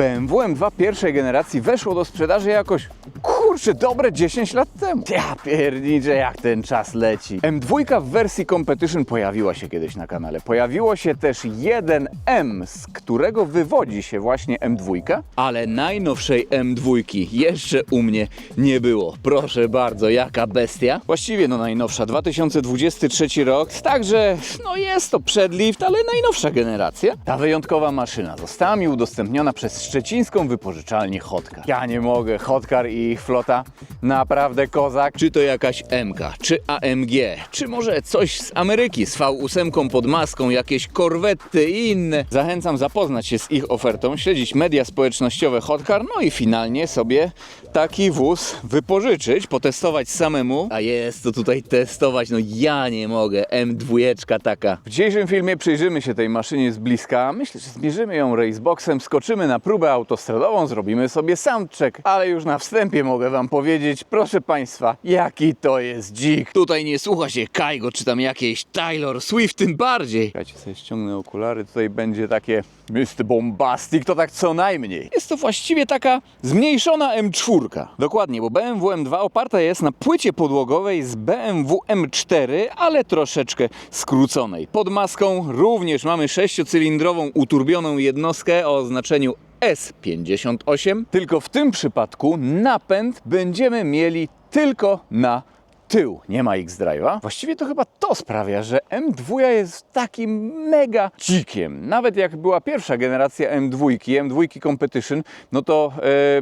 BMW M2 pierwszej generacji weszło do sprzedaży jakoś, kurczę, dobre 10 lat temu. Ja pierniczę, jak ten czas leci. M2 w wersji Competition pojawiła się kiedyś na kanale. Pojawiło się też 1M, z którego wywodzi się właśnie M2, ale najnowszej M2 jeszcze u mnie nie było. Proszę bardzo, jaka bestia. Właściwie no najnowsza, 2023 rok, także no jest to przedlift, ale najnowsza generacja. Ta wyjątkowa maszyna została mi udostępniona przez szczecińską wypożyczalnię Hotcar. Ja nie mogę, Hotcar i ich flota, naprawdę kozak. Czy to jakaś MK, czy AMG, czy może coś z Ameryki, z V8 pod maską, jakieś korwety i inne. Zachęcam zapoznać się z ich ofertą, śledzić media społecznościowe Hotcar, no i finalnie sobie taki wóz wypożyczyć, potestować samemu. A jest to tutaj testować, no ja nie mogę, M2 taka. W dzisiejszym filmie przyjrzymy się tej maszynie z bliska. Myślę, że zmierzymy ją raceboxem, skoczymy na próbę autostradową, zrobimy sobie soundcheck, ale już na wstępie mogę wam powiedzieć, proszę państwa, jaki to jest dzik. Tutaj nie słucha się Kaigo, czy tam jakieś Taylor Swift, tym bardziej. Słuchajcie, sobie ściągnę okulary, tutaj będzie takie Mr. Bombastic, to tak co najmniej. Jest to właściwie taka zmniejszona M4. Dokładnie, bo BMW M2 oparta jest na płycie podłogowej z BMW M4, ale troszeczkę skróconej. Pod maską również mamy 6-cylindrową uturbioną jednostkę o oznaczeniu S58, tylko w tym przypadku napęd będziemy mieli tylko na tył, nie ma X-Drive'a. Właściwie to chyba to sprawia, że M2 jest takim mega dzikiem. Nawet jak była pierwsza generacja M2 Competition, no to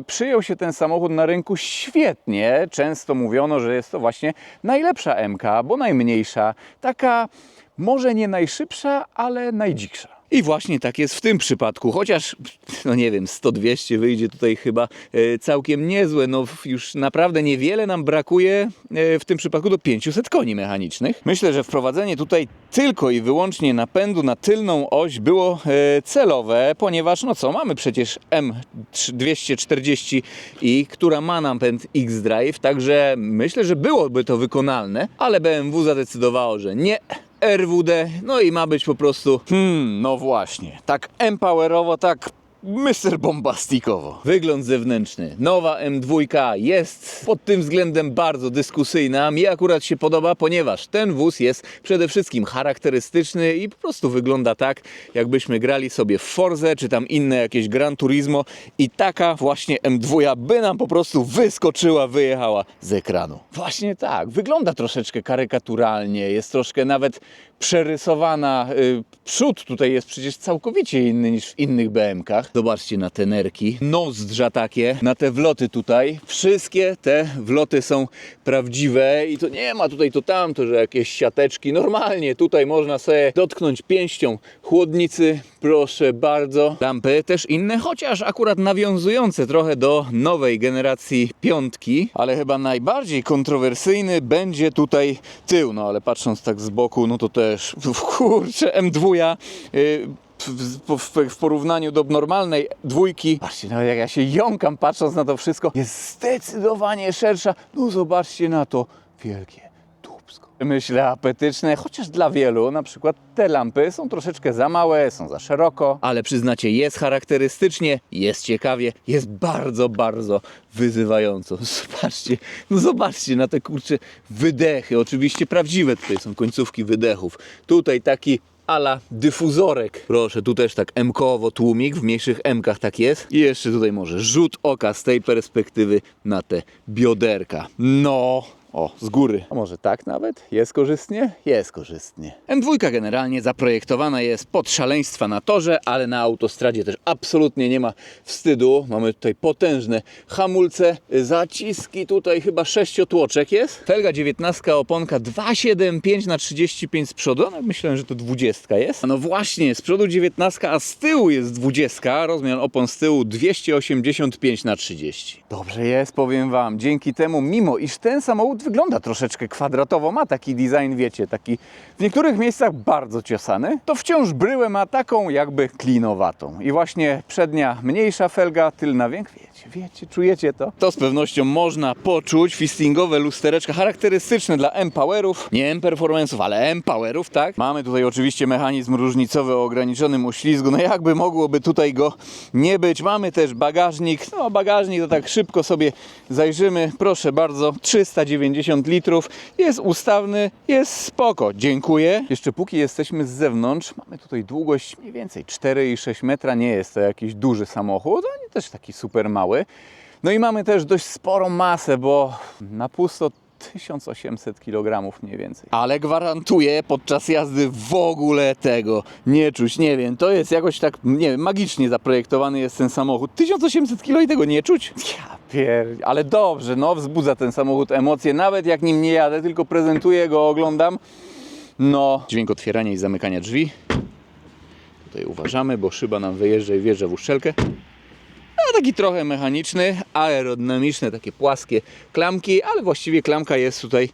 przyjął się ten samochód na rynku świetnie. Często mówiono, że jest to właśnie najlepsza MK, bo najmniejsza, taka może nie najszybsza, ale najdziksza. I właśnie tak jest w tym przypadku, chociaż, no nie wiem, 100-200 wyjdzie tutaj chyba całkiem niezłe, no już naprawdę niewiele nam brakuje w tym przypadku do 500 koni mechanicznych. Myślę, że wprowadzenie tutaj tylko i wyłącznie napędu na tylną oś było celowe, ponieważ no co, mamy przecież M240i, która ma napęd X-Drive, także myślę, że byłoby to wykonalne, ale BMW zadecydowało, że nie. RWD, no i ma być po prostu, no właśnie, tak empowerowo, tak Mr. Bombastikowo. Wygląd zewnętrzny. Nowa M2 jest pod tym względem bardzo dyskusyjna. Mi akurat się podoba, ponieważ ten wóz jest przede wszystkim charakterystyczny i po prostu wygląda tak, jakbyśmy grali sobie w Forze, czy tam inne jakieś Gran Turismo i taka właśnie M2 by nam po prostu wyskoczyła, wyjechała z ekranu. Właśnie tak. Wygląda troszeczkę karykaturalnie, jest troszkę nawet przerysowana. Przód tutaj jest przecież całkowicie inny niż w innych BM-kach. Zobaczcie na te nerki, nozdrza takie, na te wloty tutaj. Wszystkie te wloty są prawdziwe i to nie ma tutaj to tamto, że jakieś siateczki. Normalnie tutaj można sobie dotknąć pięścią chłodnicy, proszę bardzo. Lampy też inne, chociaż akurat nawiązujące trochę do nowej generacji piątki, ale chyba najbardziej kontrowersyjny będzie tutaj tył. No ale patrząc tak z boku, no to też, kurczę, M2 w porównaniu do normalnej dwójki, patrzcie, no jak ja się jąkam patrząc na to wszystko, jest zdecydowanie szersza. No zobaczcie na to wielkie dupsko. Myślę apetyczne, chociaż dla wielu na przykład te lampy są troszeczkę za małe, są za szeroko, ale przyznacie, jest charakterystycznie, jest ciekawie, jest bardzo, bardzo wyzywająco. Zobaczcie, no zobaczcie na te kurcze wydechy, oczywiście prawdziwe tutaj są końcówki wydechów. Tutaj taki ala dyfuzorek. Proszę, tu też tak M-kowo tłumik, w mniejszych M-kach tak jest. I jeszcze tutaj może rzut oka z tej perspektywy na te bioderka. No, o, z góry. A może tak nawet? Jest korzystnie? Jest korzystnie. M2 generalnie zaprojektowana jest pod szaleństwa na torze, ale na autostradzie też absolutnie nie ma wstydu. Mamy tutaj potężne hamulce, zaciski, tutaj chyba 6-tłoczek jest. Felga 19, oponka 2,75/35 z przodu. No, myślałem, że to 20 jest. No właśnie, z przodu 19, a z tyłu jest 20. Rozmiar opon z tyłu 285/30. Dobrze jest, powiem wam. Dzięki temu, mimo iż ten samochód nawet wygląda troszeczkę kwadratowo, ma taki design, wiecie, taki w niektórych miejscach bardzo ciosany, to wciąż bryłę ma taką jakby klinowatą. I właśnie przednia mniejsza felga, tylna większa. Wiecie, czujecie to? To z pewnością można poczuć. Fistingowe lustereczka charakterystyczne dla M-Powerów. Nie M-Performance'ów, ale M-Powerów, tak? Mamy tutaj oczywiście mechanizm różnicowy o ograniczonym uślizgu. No jakby mogłoby tutaj go nie być. Mamy też bagażnik. No bagażnik to tak szybko sobie zajrzymy. Proszę bardzo, 390 litrów. Jest ustawny, jest spoko. Dziękuję. Jeszcze póki jesteśmy z zewnątrz, mamy tutaj długość mniej więcej 4,6 metra. Nie jest to jakiś duży samochód, ale też taki super mały. No i mamy też dość sporą masę, bo na pusto 1800 kg mniej więcej. Ale gwarantuję, podczas jazdy w ogóle tego nie czuć. Nie wiem, to jest jakoś tak, nie wiem, magicznie zaprojektowany jest ten samochód. 1800 kg i tego nie czuć? Ale dobrze, no wzbudza ten samochód emocje, nawet jak nim nie jadę, tylko prezentuję go, oglądam. No, dźwięk otwierania i zamykania drzwi. Tutaj uważamy, bo szyba nam wyjeżdża i wjeżdża w uszczelkę. A taki trochę mechaniczny, aerodynamiczne, takie płaskie klamki, ale właściwie klamka jest tutaj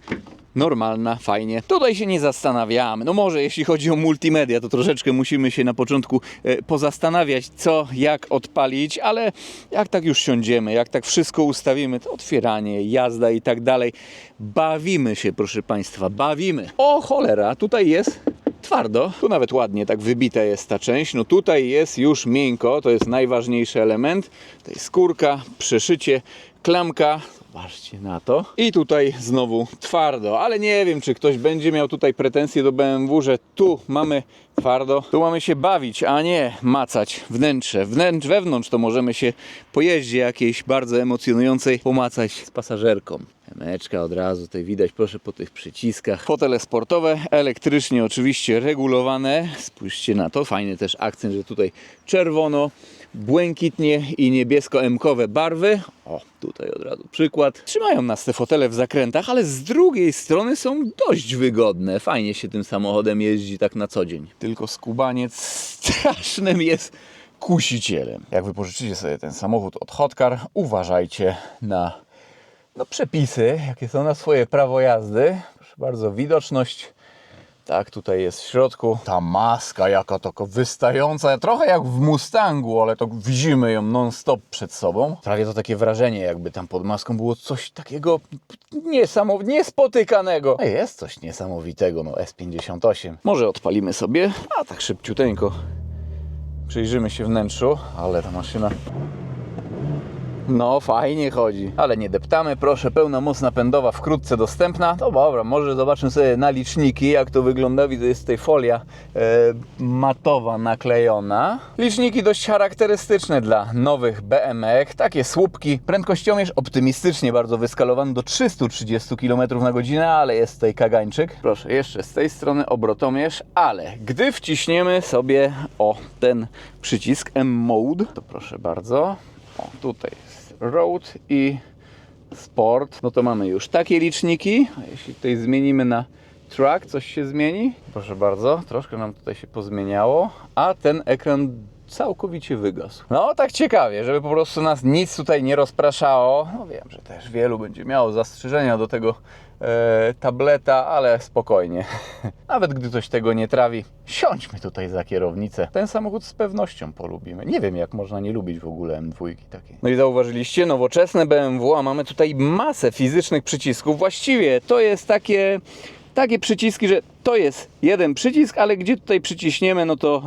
normalna, fajnie. Tutaj się nie zastanawiamy. No może jeśli chodzi o multimedia, to troszeczkę musimy się na początku pozastanawiać, co, jak odpalić, ale jak tak już siądziemy, jak tak wszystko ustawimy, to otwieranie, jazda i tak dalej. Bawimy się, proszę Państwa, bawimy. O cholera, tutaj jest twardo. Tu nawet ładnie tak wybita jest ta część. No tutaj jest już miękko, to jest najważniejszy element. Tutaj skórka, przeszycie, klamka. Zobaczcie na to. I tutaj znowu twardo, ale nie wiem, czy ktoś będzie miał tutaj pretensje do BMW, że tu mamy twardo, tu mamy się bawić, a nie macać wnętrze. Wewnątrz to możemy się po jeździe jakiejś bardzo emocjonującej pomacać z pasażerką. Emeczka od razu tutaj widać, proszę, po tych przyciskach. Fotele sportowe, elektrycznie oczywiście regulowane. Spójrzcie na to, fajny też akcent, że tutaj czerwono, błękitnie i niebiesko-emkowe barwy. O, tutaj od razu przykład. Trzymają nas te fotele w zakrętach, ale z drugiej strony są dość wygodne. Fajnie się tym samochodem jeździ tak na co dzień. Tylko skubaniec strasznym jest kusicielem. Jak wypożyczycie sobie ten samochód od Hot Car, uważajcie na przepisy, jakie są na swoje prawo jazdy. Proszę bardzo, widoczność. Tak, tutaj jest w środku. Ta maska jaka taka wystająca, trochę jak w Mustangu, ale to widzimy ją non-stop przed sobą. Prawie to takie wrażenie, jakby tam pod maską było coś takiego niespotykanego. Jest coś niesamowitego, no S58. Może odpalimy sobie, a tak szybciuteńko przyjrzymy się wnętrzu, ale ta maszyna... No, fajnie chodzi, ale nie deptamy, proszę, pełna moc napędowa wkrótce dostępna. No dobra, może zobaczmy sobie na liczniki, jak to wygląda. Widzę, jest tutaj folia matowa naklejona. Liczniki dość charakterystyczne dla nowych BMW, takie słupki. Prędkościomierz optymistycznie bardzo wyskalowany do 330 km na godzinę, ale jest tutaj kagańczyk. Proszę, jeszcze z tej strony obrotomierz, ale gdy wciśniemy sobie ten przycisk M-Mode, to proszę bardzo, tutaj Road i Sport, no to mamy już takie liczniki. A jeśli tutaj zmienimy na Track, coś się zmieni. Proszę bardzo, troszkę nam tutaj się pozmieniało, a ten ekran całkowicie wygasł. No tak ciekawie, żeby po prostu nas nic tutaj nie rozpraszało. No wiem, że też wielu będzie miało zastrzeżenia do tego tableta, ale spokojnie. Nawet gdy ktoś tego nie trawi, siądźmy tutaj za kierownicę. Ten samochód z pewnością polubimy. Nie wiem, jak można nie lubić w ogóle M2 takie. No i zauważyliście, nowoczesne BMW, a mamy tutaj masę fizycznych przycisków. Właściwie to jest takie przyciski, że to jest jeden przycisk, ale gdzie tutaj przyciśniemy, no to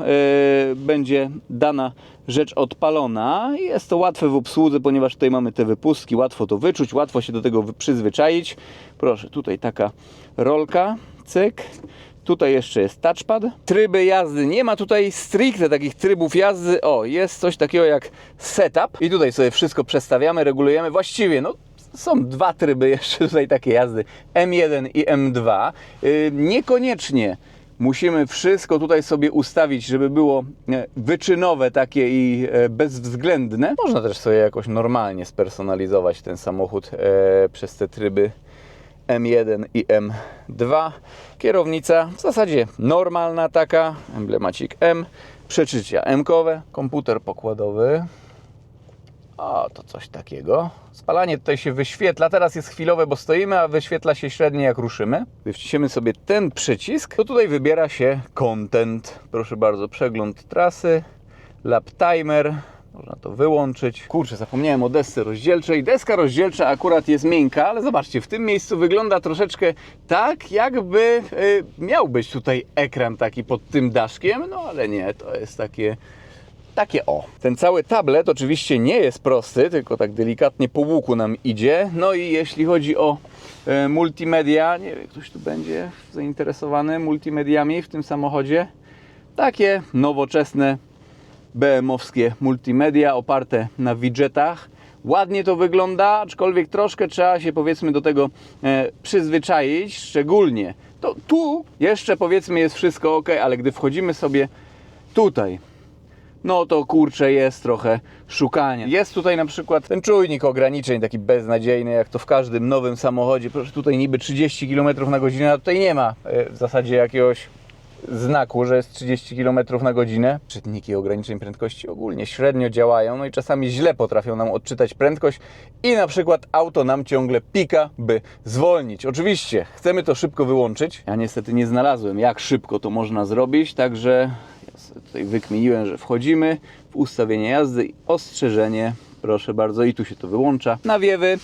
będzie dana rzecz odpalona. Jest to łatwe w obsłudze, ponieważ tutaj mamy te wypustki, łatwo to wyczuć, łatwo się do tego przyzwyczaić. Proszę, tutaj taka rolka, cyk. Tutaj jeszcze jest touchpad. Tryby jazdy. Nie ma tutaj stricte takich trybów jazdy. O, jest coś takiego jak setup. I tutaj sobie wszystko przestawiamy, regulujemy. Właściwie, no, są dwa tryby jeszcze tutaj takie jazdy. M1 i M2. Niekoniecznie musimy wszystko tutaj sobie ustawić, żeby było wyczynowe takie i bezwzględne. Można też sobie jakoś normalnie spersonalizować ten samochód przez te tryby M1 i M2. Kierownica w zasadzie normalna taka, emblemacik M, przeczycia M-kowe, komputer pokładowy. O, to coś takiego. Spalanie tutaj się wyświetla. Teraz jest chwilowe, bo stoimy, a wyświetla się średnio jak ruszymy. Gdy wciśniemy sobie ten przycisk, to tutaj wybiera się content. Proszę bardzo, przegląd trasy, lap timer. Można to wyłączyć. Kurczę, zapomniałem o desce rozdzielczej. Deska rozdzielcza akurat jest miękka, ale zobaczcie, w tym miejscu wygląda troszeczkę tak, jakby miał być tutaj ekran taki pod tym daszkiem, no ale nie, to jest takie o. Ten cały tablet oczywiście nie jest prosty, tylko tak delikatnie po łuku nam idzie. No i jeśli chodzi o multimedia, nie wiem, ktoś tu będzie zainteresowany multimediami w tym samochodzie. Takie nowoczesne BM-owskie multimedia oparte na widgetach. Ładnie to wygląda, aczkolwiek troszkę trzeba się powiedzmy do tego przyzwyczaić, szczególnie to tu jeszcze powiedzmy jest wszystko ok, ale gdy wchodzimy sobie tutaj, no to kurczę jest trochę szukania. Jest tutaj na przykład ten czujnik ograniczeń taki beznadziejny, jak to w każdym nowym samochodzie. Proszę, tutaj niby 30 km/h, a tutaj nie ma w zasadzie jakiegoś znaku, że jest 30 km na godzinę. Czytniki ograniczeń prędkości ogólnie średnio działają, no i czasami źle potrafią nam odczytać prędkość i na przykład auto nam ciągle pika, by zwolnić. Oczywiście chcemy to szybko wyłączyć. Ja niestety nie znalazłem, jak szybko to można zrobić, także ja sobie tutaj wykminiłem, że wchodzimy w ustawienie jazdy i ostrzeżenie, proszę bardzo, i tu się to wyłącza. Nawiewy.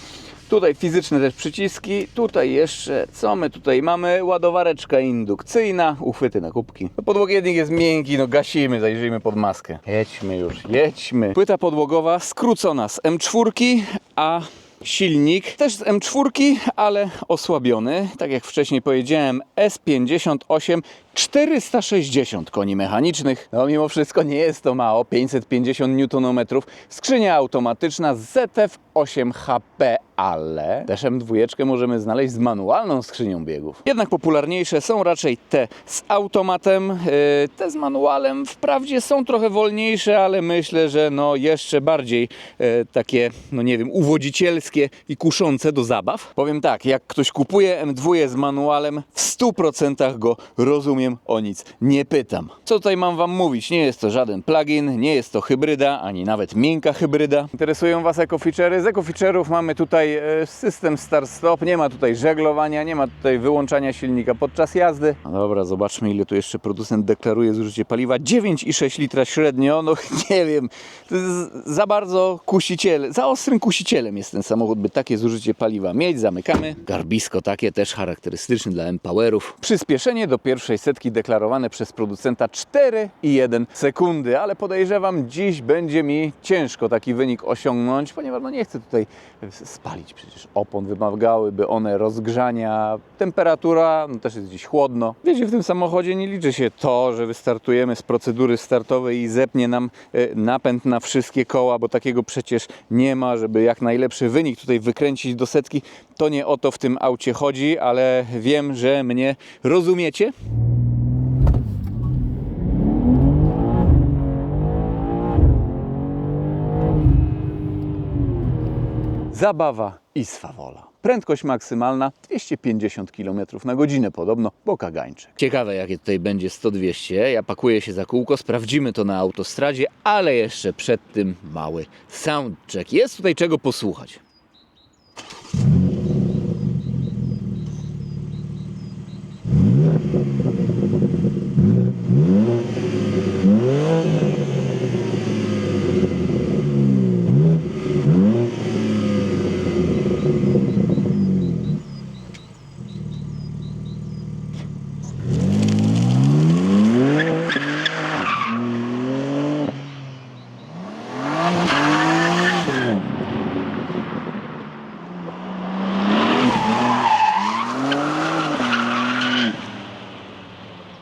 Tutaj fizyczne też przyciski, tutaj jeszcze, co my tutaj mamy? Ładowareczka indukcyjna, uchwyty na kubki. No, podłokietnik jest miękki, no gasimy, zajrzyjmy pod maskę. Jedźmy już, jedźmy. Płyta podłogowa skrócona z M4, a silnik też z M4, ale osłabiony. Tak jak wcześniej powiedziałem, S58, 460 koni mechanicznych. No mimo wszystko nie jest to mało, 550 Nm. Skrzynia automatyczna ZF 8 HP, ale też M2 możemy znaleźć z manualną skrzynią biegów. Jednak popularniejsze są raczej te z automatem. Te z manualem wprawdzie są trochę wolniejsze, ale myślę, że no jeszcze bardziej takie, no nie wiem, uwodzicielskie i kuszące do zabaw. Powiem tak, jak ktoś kupuje M2 z manualem, w 100% go rozumiem, o nic nie pytam. Co tutaj mam wam mówić? Nie jest to żaden plugin, nie jest to hybryda, ani nawet miękka hybryda. Interesują was eco-feature'y? Z eco-feature'ów mamy tutaj system start-stop, nie ma tutaj żeglowania, nie ma tutaj wyłączania silnika podczas jazdy. No dobra, zobaczmy, ile tu jeszcze producent deklaruje zużycie paliwa. 9,6 litra średnio, no nie wiem, to jest za bardzo kusiciel, za ostrym kusicielem jest ten samochód, by takie zużycie paliwa mieć. Zamykamy. Garbisko takie też charakterystyczne dla M-Powerów. Przyspieszenie do pierwszej setki deklarowane przez producenta 4,1 sekundy, ale podejrzewam, dziś będzie mi ciężko taki wynik osiągnąć, ponieważ no nie chcę tutaj spalić przecież opon, wymagałyby one rozgrzania. Temperatura, no też jest dziś chłodno. Wiecie, w tym samochodzie nie liczy się to, że wystartujemy z procedury startowej i zepnie nam napęd na wszystkie koła, bo takiego przecież nie ma, żeby jak najlepszy wynik tutaj wykręcić do setki. To nie o to w tym aucie chodzi, ale wiem, że mnie rozumiecie. Zabawa i swawola. Prędkość maksymalna 250 km na godzinę podobno, bo kagańczyk. Ciekawe, jakie tutaj będzie 100-200. Ja pakuję się za kółko, sprawdzimy to na autostradzie, ale jeszcze przed tym mały soundcheck. Jest tutaj czego posłuchać.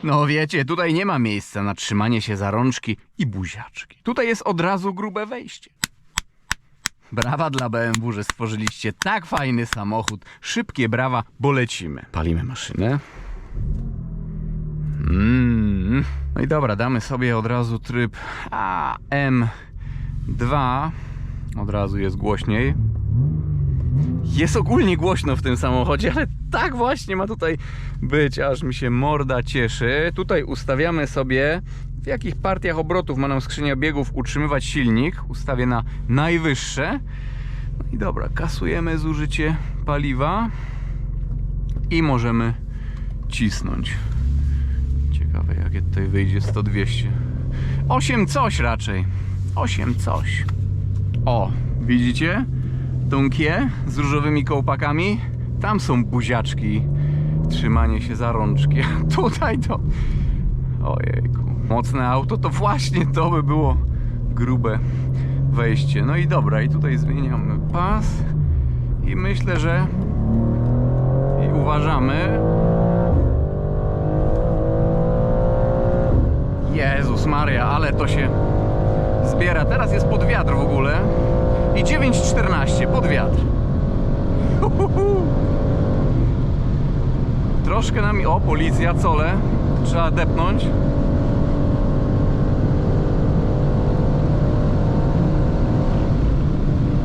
No wiecie, tutaj nie ma miejsca na trzymanie się za rączki i buziaczki. Tutaj jest od razu grube wejście. Brawa dla BMW, że stworzyliście tak fajny samochód. Szybkie brawa, bo lecimy. Palimy maszynę. No i dobra, damy sobie od razu tryb AM2. Od razu jest głośniej. Jest ogólnie głośno w tym samochodzie, ale tak właśnie ma tutaj być, aż mi się morda cieszy. Tutaj ustawiamy sobie w jakich partiach obrotów ma nam skrzynia biegów utrzymywać silnik. Ustawię na najwyższe. No i dobra, kasujemy zużycie paliwa i możemy cisnąć. Ciekawe, jakie tutaj wyjdzie 100-200. 8 coś raczej. 8 coś. O, widzicie? Tą kie z różowymi kołpakami? Tam są buziaczki. Trzymanie się za rączki. A tutaj to... Ojejku. Mocne auto to właśnie to by było grube wejście. No i dobra, i tutaj zmieniamy pas. I myślę, że... I uważamy... Jezus Maria, ale to się zbiera. Teraz jest pod wiatr w ogóle. I 9,14 pod wiatr. Troszkę nami... O, policja, cole. Trzeba depnąć.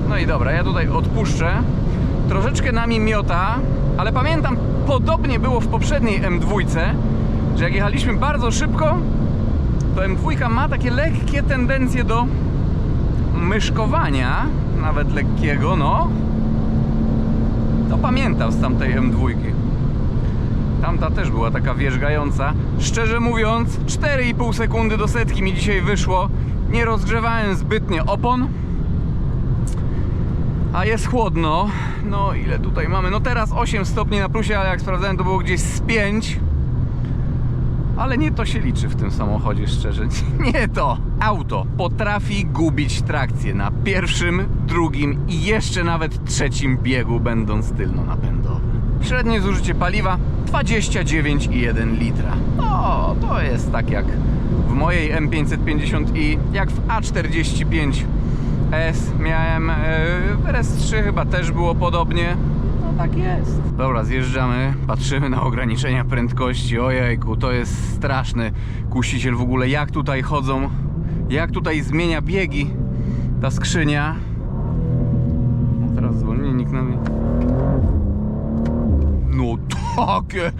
No i dobra, ja tutaj odpuszczę. Troszeczkę nami miota, ale pamiętam, podobnie było w poprzedniej M2, że jak jechaliśmy bardzo szybko, to M2 ma takie lekkie tendencje do myszkowania, nawet lekkiego, no. To pamiętam z tamtej M2. Tamta też była taka wierzgająca. Szczerze mówiąc, 4,5 sekundy do setki mi dzisiaj wyszło. Nie rozgrzewałem zbytnio opon. A jest chłodno. No ile tutaj mamy? No teraz 8 stopni na plusie, ale jak sprawdzałem, to było gdzieś z 5. Ale nie to się liczy w tym samochodzie, szczerze. Nie to. Auto potrafi gubić trakcję na pierwszym, drugim i jeszcze nawet trzecim biegu, będąc tylnonapędowym. Średnie zużycie paliwa 29,1 litra. No, to jest tak jak w mojej M550i, jak w A45S miałem, w RS3 chyba też było podobnie. No tak jest. Dobra, zjeżdżamy, patrzymy na ograniczenia prędkości. Ojejku, to jest straszny kusiciel w ogóle, jak tutaj chodzą, jak tutaj zmienia biegi ta skrzynia. No teraz zwolnienie na mnie. No takie...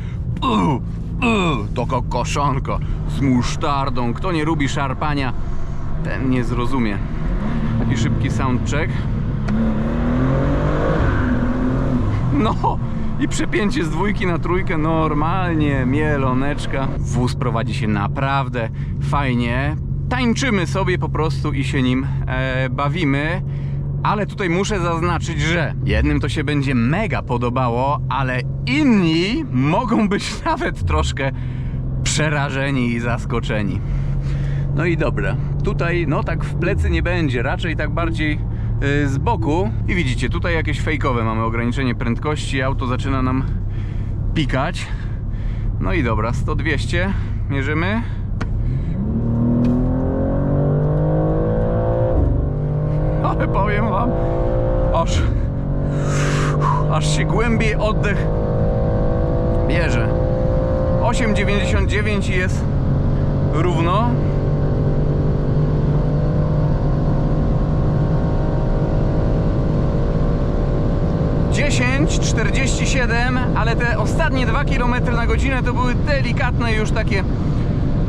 taka kaszanka z musztardą. Kto nie lubi szarpania, ten nie zrozumie. Taki szybki soundcheck. No i przepięcie z 2 na 3 normalnie, mieloneczka. Wóz prowadzi się naprawdę fajnie. Tańczymy sobie po prostu i się nim bawimy. Ale tutaj muszę zaznaczyć, że jednym to się będzie mega podobało, ale inni mogą być nawet troszkę przerażeni i zaskoczeni. No i dobra, tutaj no tak w plecy nie będzie, raczej tak bardziej z boku. I widzicie, tutaj jakieś fejkowe mamy ograniczenie prędkości, auto zaczyna nam pikać. No i dobra, 100-200 mierzymy. Ale powiem wam, aż się głębiej oddech bierze. 8,99 i jest równo. (10, 47), ale te ostatnie 2 km na godzinę to były delikatne już takie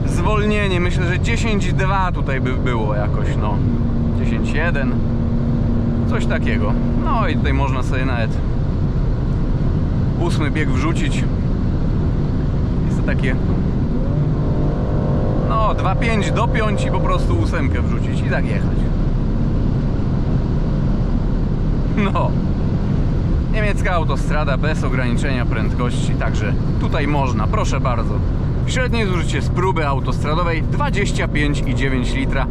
zwolnienie. Myślę, że 10,2 tutaj by było jakoś, no 10,1, coś takiego. No i tutaj można sobie nawet 8 bieg wrzucić. Jest to takie, no 2,5 dopiąć i po prostu 8 wrzucić i tak jechać. No, niemiecka autostrada bez ograniczenia prędkości, także tutaj można, proszę bardzo. Średnie zużycie z próby autostradowej 25,9 litra.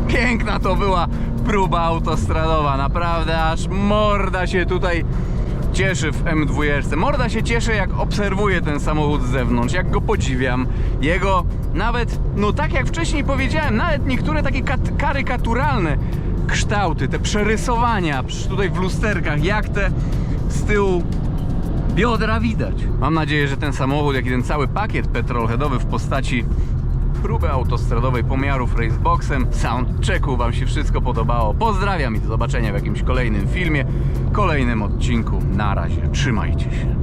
Piękna to była próba autostradowa, naprawdę aż morda się tutaj cieszy w M2. Morda się cieszy, jak obserwuję ten samochód z zewnątrz, jak go podziwiam. Jego nawet, no tak jak wcześniej powiedziałem, nawet niektóre takie karykaturalne kształty, te przerysowania tutaj w lusterkach, jak te z tyłu biodra widać. Mam nadzieję, że ten samochód, jak i ten cały pakiet petrolheadowy w postaci próby autostradowej, pomiarów raceboxem, soundchecku wam się wszystko podobało. Pozdrawiam i do zobaczenia w jakimś kolejnym filmie, kolejnym odcinku. Na razie, trzymajcie się.